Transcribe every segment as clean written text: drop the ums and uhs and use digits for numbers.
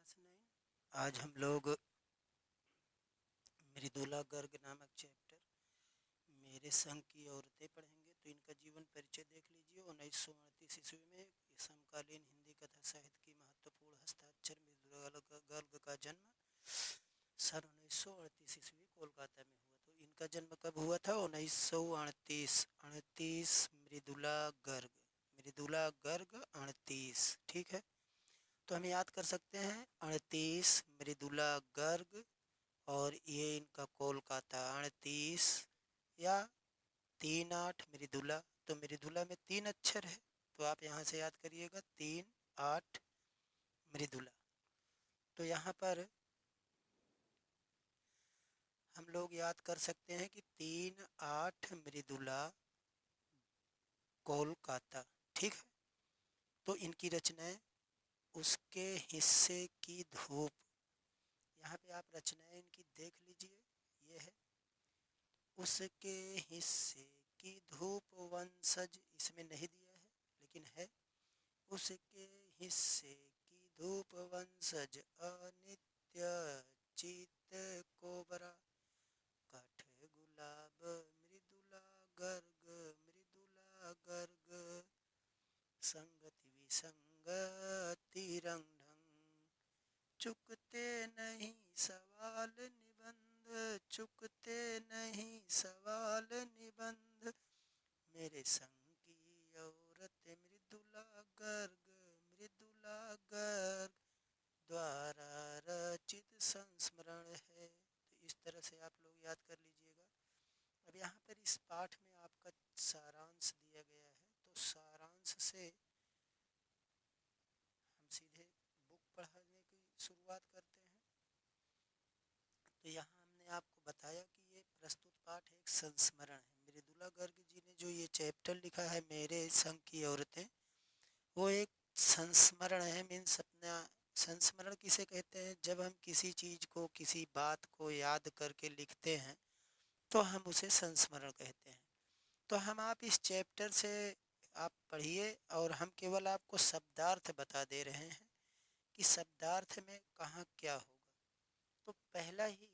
Class 9। आज हम लोग मृदुला गर्ग नामक चैप्टर मेरे संग की औरतें पढ़ेंगे। तो इनका जीवन परिचय देख लीजिए। 1938 ईस्वी में समकालीन हिंदी कथा साहित्य की महत्वपूर्ण हस्ताक्षर मृदुला गर्ग का जन्म सन 1938 ईस्वी कोलकाता में हुआ। तो इनका जन्म कब हुआ था? 1938 मृदुला गर्ग 38। ठीक है, तो हम याद कर सकते हैं 38 मृदुला गर्ग और ये इनका कोलकाता 38 या 38 मृदुला। तो मृदुला में 3 अक्षर है, तो आप यहाँ से याद करिएगा 38 मृदुला। तो यहाँ पर हम लोग याद कर सकते हैं कि 38 मृदुला कोलकाता। ठीक है, तो इनकी रचनाएं उसके हिस्से की धूप। यहाँ पे आप रचनाएं इनकी देख लीजिए। ये है उसके हिस्से की धूप वंशज, इसमें नहीं दिया है लेकिन है उसके हिस्से की धूप वंशज अनित्य चित कोबरा काठ गुलाब मृदुला गर्ग संगति विसंगति रंग ढंग चुकते नहीं सवाल निबंध, चुकते नहीं सवाल निबंध मेरे संग की औरत मृदुला गर्ग द्वारा रचित संस्मरण है। तो इस तरह से आप लोग याद कर लीजिएगा। अब यहाँ पर इस पाठ में आपका सारांश दिया गया है, तो सारांश से हम सीधे बुक पढ़ने की शुरुआत करते हैं। तो यहाँ हमने आपको बताया कि ये प्रस्तुत पाठ एक संस्मरण है। मृदुला गर्ग जी ने जो ये चैप्टर लिखा है मेरे संग की औरतें, वो एक संस्मरण है। मीन्स अपना संस्मरण किसे कहते हैं? जब हम किसी चीज़ को, किसी बात को याद करके लिखते हैं तो हम उसे संस्मरण कहते हैं। तो हम आप इस चैप्टर से आप पढ़िए और हम केवल आपको शब्दार्थ बता दे रहे हैं कि शब्दार्थ में कहाँ क्या होगा। तो पहला ही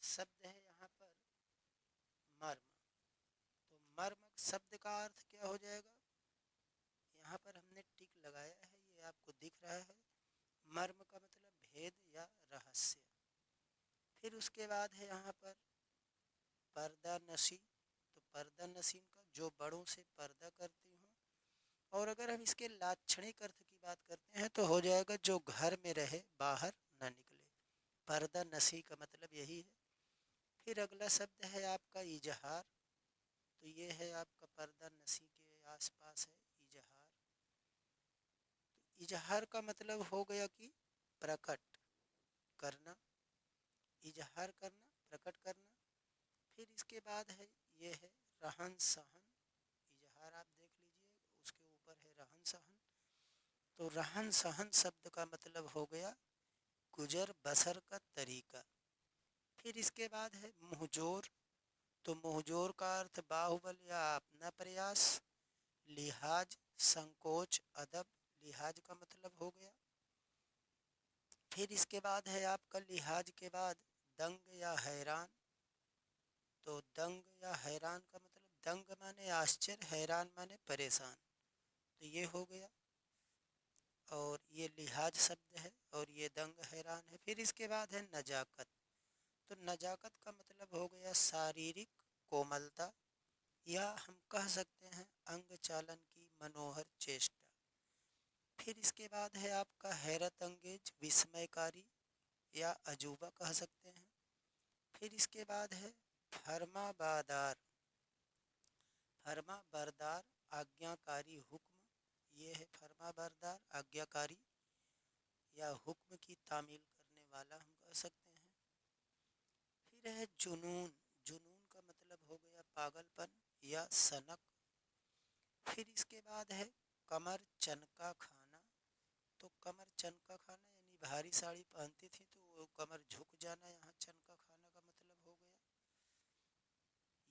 शब्द है यहाँ पर मर्म। तो मर्म शब्द का अर्थ क्या हो जाएगा? यहाँ पर हमने टिक लगाया है, ये आपको दिख रहा है। मर्म का मतलब भेद या रहस्य। फिर उसके बाद है यहाँ पर पर्दा नशी। तो पर्दा नशीन का जो बड़ों से पर्दा करती हूँ। और अगर हम इसके लाक्षणिक अर्थ की बात करते हैं तो हो जाएगा जो घर में रहे, बाहर न निकले। पर्दा नशी का मतलब यही है। फिर अगला शब्द है आपका इजहार। तो ये है आपका पर्दा नशी के आसपास है इजहार। तो इजहार का मतलब हो गया कि प्रकट करना, इजहार करना, प्रकट करना। फिर इसके बाद है ये है रहन सहन। इजहार आप देख लीजिए, उसके ऊपर है रहन सहन। तो रहन सहन शब्द का मतलब हो गया गुजर बसर का तरीका। फिर इसके बाद है मुहजोर। तो मुहजोर का अर्थ बाहुबल या अपना प्रयास। लिहाज, संकोच, अदब। लिहाज का मतलब हो गया। फिर इसके बाद है आपका लिहाज के बाद दंग या हैरान। तो दंग या हैरान का मतलब दंग माने आश्चर्य, हैरान माने परेशान। तो ये हो गया। और ये लिहाज शब्द है और ये दंग हैरान है। फिर इसके बाद है नजाकत। तो नजाकत का मतलब हो गया शारीरिक कोमलता, या हम कह सकते हैं अंग चालन की मनोहर चेष्टा। फिर इसके बाद है आपका हैरत अंगेज, विस्मयकारी या अजूबा कह सकते हैं। फिर इसके बाद है फर्माबादार। फर्मा बरदार, आज्ञाकारी, हुक्म। ये है फर्मा बरदार, आज्ञाकारी या हुक्म की तामील करने वाला हम कह सकते हैं। फिर है जुनून। जुनून का मतलब हो गया पागलपन या सनक। फिर इसके बाद है कमर चनका खाना। तो कमर चनका खाना यानी भारी साड़ी पहनती थी तो वो कमर झुक जाना, यहाँ चनका खाना का मतलब हो गया।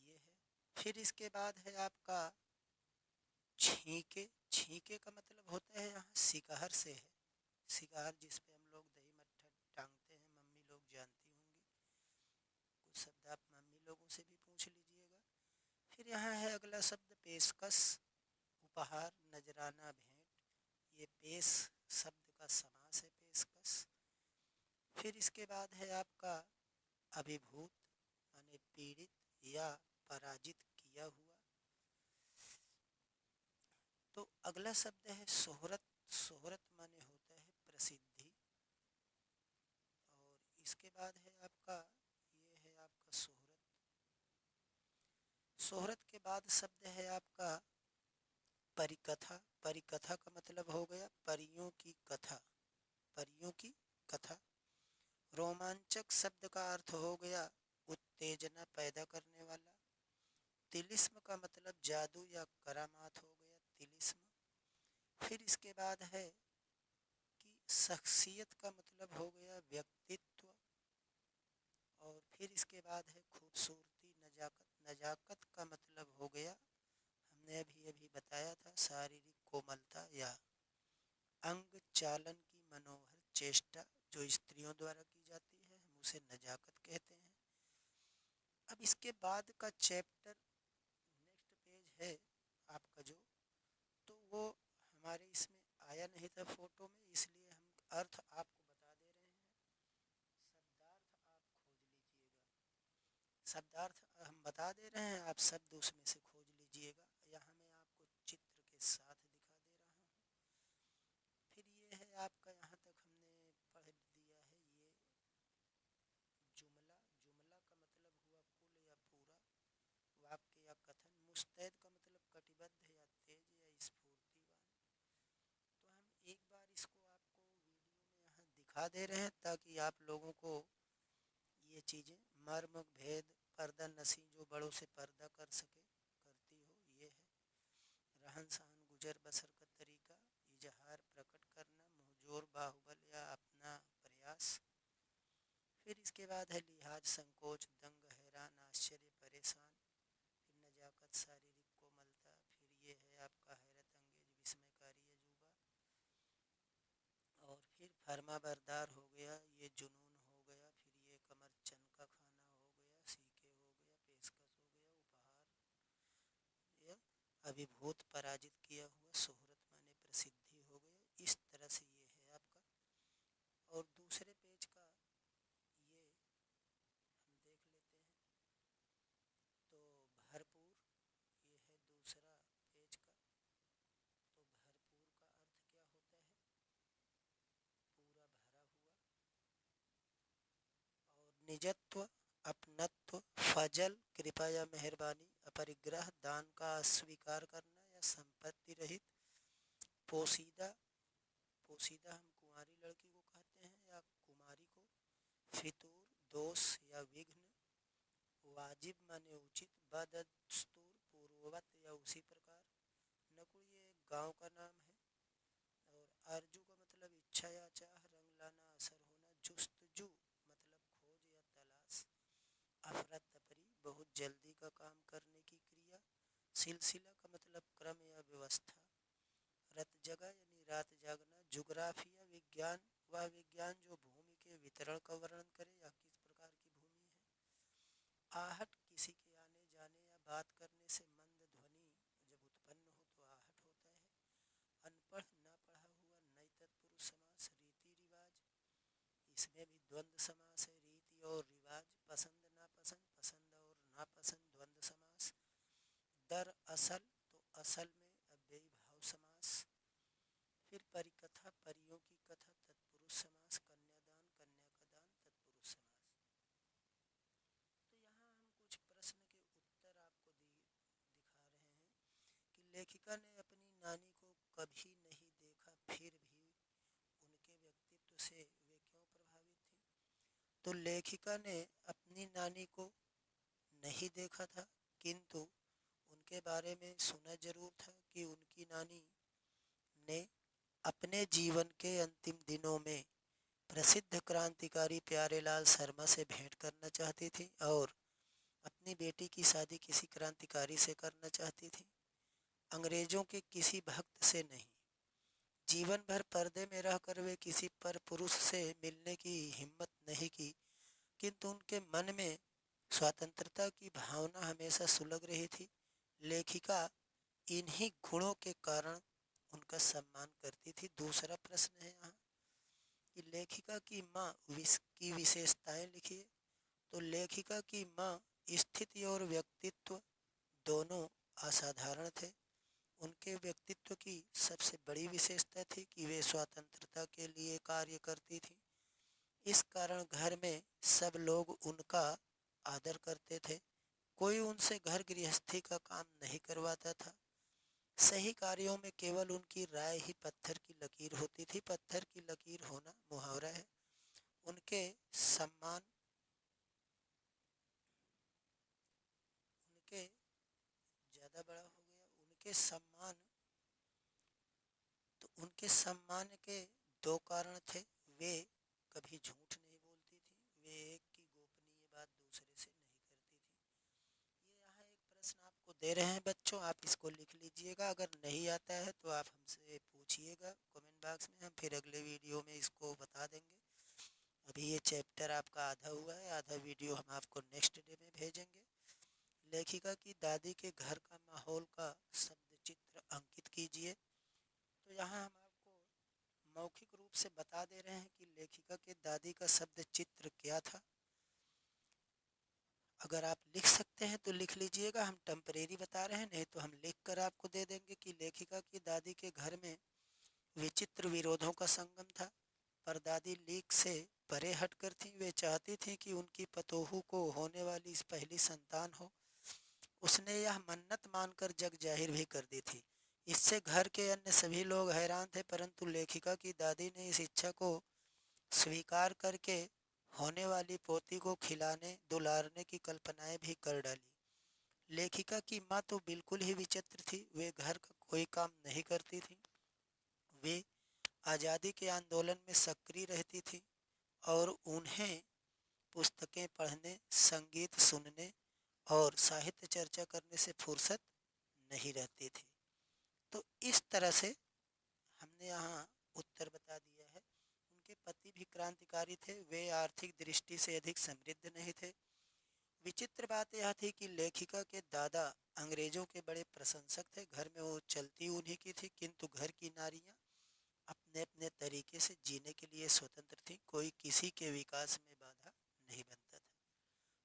ये है। फिर इसके बाद है आपका छींके। छींके का मतलब होता है यहाँ शिकहर से है। शिकहर जिस पे हम लोग दही मट्ठा कुछ शब्द आप मम्मी लोगों से भी पूछ लीजिएगा। फिर यहाँ है अगला शब्द पेशकश, उपहार, नजराना, भेंट। ये पेश शब्द का समास है, पेशकश। फिर इसके बाद है आपका अभिभूत, माने पीड़ित या पराजित किया हुआ। तो अगला शब्द है शोहरत। शोहरत माने होता है प्रसिद्धि। और इसके बाद है आपका, ये है आपका शोहरत। शोहरत के बाद शब्द है आपका परिकथा। परिकथा का मतलब हो गया परियों की कथा, परियों की कथा। रोमांचक शब्द का अर्थ हो गया उत्तेजना पैदा करने वाला। तिलिस्म का मतलब जादू या करामात हो गया, तिलिस्म। फिर इसके बाद है कि शख्सियत का मतलब हो गया व्यक्तित्व। और फिर इसके बाद है खूबसूरती, नजाकत। नजाकत का मतलब हो गया, हमने अभी अभी बताया था, शारीरिक कोमलता या अंग चालन की मनोहर चेष्टा जो स्त्रियों द्वारा की जाती है, हम उसे नजाकत कहते हैं। अब इसके बाद का चैप्टर, नेक्स्ट पेज है आपका जो, तो वो हमारे इसमें आया नहीं था फोटो में, इसलिए हम अर्थ आपको बता दे रहे हैं। शब्दार्थ आप खोज लीजिएगा। शब्दार्थ हम बता दे रहे हैं, आप शब्द उसमें से खोज लीजिएगा। यहाँ मैं आपको चित्र के साथ दिखा दे रहा हूँ। फिर ये है आपका, यहाँ तक हमने पढ़ दिया है। ये जुमला। जुमला का मतलब हुआ कुल या पूरा, वाक्य या कथन। मुस्तैद का मतलब कटिबद्ध या तेज या स्फूर्तिवान। तो हम एक बार इसको आपको वीडियो में यहाँ दिखा दे रहे हैं ताकि आप लोगों को ये चीज़ें मर्म भेद पर्दा नसी जो बड़ों से पर्दा कर सके, करती हो। ये है रहन सहन, गुजर बसर का तरीका, इजहार प्रकट करना, मुंहजोर, बाहुबल या अपना प्रयास। फिर इसके बाद है लिहाज, संकोच, दंग, हैरान, आश्चर्य, परेशान। फिर नजाकत, शारीरिक कोमलता। फिर ये है आपका हैरत अंगेज, विस्मयकारी, अजूबा। और फिर फरमा बरदार हो गया, ये जुनून हो गया। फिर ये कमर चन का खाना हो गया, सीके हो गया, पेशकश हो गया, उपहार या अभिभूत, पराजित किया हुआ, शोहरत माने प्रसिद्धि हो गया। इस तरह से ये है आपका। और दूसरे पेज का ये हम देख लेते हैं। तो भरपूर, ये है दूसरा पेज का। तो भरपूर का अर्थ क्या होता है? पूरा भरा हुआ। और निजत्व, अपनत्व, फजल, कृपा या मेहरबानी, अपरिग्रह, दान का अस्वीकार करना या संपत्ति रहित। पोशीदा, पोशीदा हम कुंवारी लड़की को कहते हैं या कुमारी को। फितूर, दोष या विघ्न। वाजिब माने उचित, बदस्तूर, पूर्ववत या उसी प्रकार। नकुल ये एक गांव का नाम है। और आरजू का मतलब इच्छा या चाह, रंग लाना, असर होना। जुस्तजू मतलब खोज या तलाश। अफरा तफरी, बहुत जल्दी का काम करने की क्रिया। सिलसिला का मतलब क्रम या व्यवस्था। रत जगा यानी रात जागना। जुग्राफिया विज्ञान, वह विज्ञान जो भूमि के वितरण का वर्णन करे या किस प्रकार की भूमि है। आहट, किसी के आने जाने या बात करने से मंद ध्वनि जब उत्पन्न हो तो आहट होता है। अनपढ़, ना पढ़ा हुआ। नई तत्पुरुष समास, रीति रिवाज, इसमें भी द्वंद्व समास है, रीति और रिवाज। पसंद नापसंद, पसंद और नापसंद, द्वंद्व समास। दर असल, तो असल में अव्ययी भाव समास। फिर परिकथा, परियों की कथा, तत्पुरुष समास। कन्यादान, कन्या का दान, तत्पुरुष समास। तो यहाँ हम कुछ प्रश्न के उत्तर आपको दिखा रहे हैं कि लेखिका ने अपनी नानी को कभी नहीं देखा, फिर भी उनके व्यक्तित्व से वे क्यों प्रभावित थी? तो लेखिका ने अपनी नानी को नहीं देखा था, किंतु उनके बारे में सुना जरूर था कि उनकी नानी ने अपने जीवन के अंतिम दिनों में प्रसिद्ध क्रांतिकारी प्यारेलाल शर्मा से भेंट करना चाहती थी और अपनी बेटी की शादी किसी क्रांतिकारी से करना चाहती थी, अंग्रेजों के किसी भक्त से नहीं। जीवन भर पर्दे में रहकर वे किसी पर पुरुष से मिलने की हिम्मत नहीं की, किंतु उनके मन में स्वतंत्रता की भावना हमेशा सुलग रही थी। लेखिका इन्हीं गुणों के कारण उनका सम्मान करती थी। दूसरा प्रश्न है यहाँ कि लेखिका की माँ की विशेषताएं लिखिए। तो लेखिका की माँ स्थिति और व्यक्तित्व दोनों असाधारण थे। उनके व्यक्तित्व की सबसे बड़ी विशेषता थी कि वे स्वतंत्रता के लिए कार्य करती थी। इस कारण घर में सब लोग उनका आदर करते थे। कोई उनसे घर गृहस्थी का काम नहीं करवाता था। सही कार्यों में केवल उनकी राय ही पत्थर की लकीर होती थी। पत्थर की लकीर होना मुहावरा है। उनके सम्मान उनके ज़्यादा बड़ा हो गया। उनके सम्मान के दो कारण थे। वे कभी झूठ नहीं बोलती थी। वे एक की गोपनीय बात दूसरे से नहीं करती थी। ये यहाँ एक प्रश्न आपको दे रहे हैं बच्चों, आप इसको लिख लीजिएगा। अगर नहीं आता है तो आप हमसे पूछिएगा कमेंट बॉक्स में, हम फिर अगले वीडियो में इसको बता देंगे। अभी ये चैप्टर आपका आधा हुआ है, आधा वीडियो हम आपको नेक्स्ट डे में भेजेंगे। लेखिका की दादी के घर का माहौल का शब्द चित्र अंकित कीजिए। तो यहाँ हम आपको मौखिक रूप से बता दे रहे हैं कि लेखिका के दादी का शब्द चित्र क्या था। अगर आप लिख सकते हैं तो लिख लीजिएगा, हम टेम्परेरी बता रहे हैं, नहीं तो हम लिख कर आपको दे देंगे कि लेखिका की दादी के घर में विचित्र विरोधों का संगम था। परदादी लीक से परे हटकर थी। वे चाहती थी कि उनकी पतोहू को होने वाली इस पहली संतान हो। उसने यह मन्नत मानकर जग जाहिर भी कर दी थी। इससे घर के अन्य सभी लोग हैरान थे, परंतु लेखिका की दादी ने इस इच्छा को स्वीकार करके होने वाली पोती को खिलाने दुलारने की कल्पनाएं भी कर डाली। लेखिका की माँ तो बिल्कुल ही विचित्र थी। वे घर का कोई काम नहीं करती थी। वे आज़ादी के आंदोलन में सक्रिय रहती थी और उन्हें पुस्तकें पढ़ने, संगीत सुनने और साहित्य चर्चा करने से फुर्सत नहीं रहती थी। तो इस तरह से हमने यहाँ उत्तर बता दिया है। उनके पति भी क्रांतिकारी थे। वे आर्थिक दृष्टि से अधिक समृद्ध नहीं थे। विचित्र बात यह थी कि लेखिका के दादा अंग्रेजों के बड़े प्रशंसक थे। घर में वो चलती उन्हीं की थी, किंतु घर की नारियां अपने अपने तरीके से जीने के लिए स्वतंत्र थी। कोई किसी के विकास में बाधा नहीं बनता था।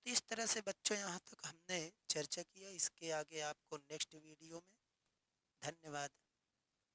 तो इस तरह से बच्चों यहाँ तक हमने चर्चा किया। इसके आगे आपको नेक्स्ट वीडियो में। धन्यवाद।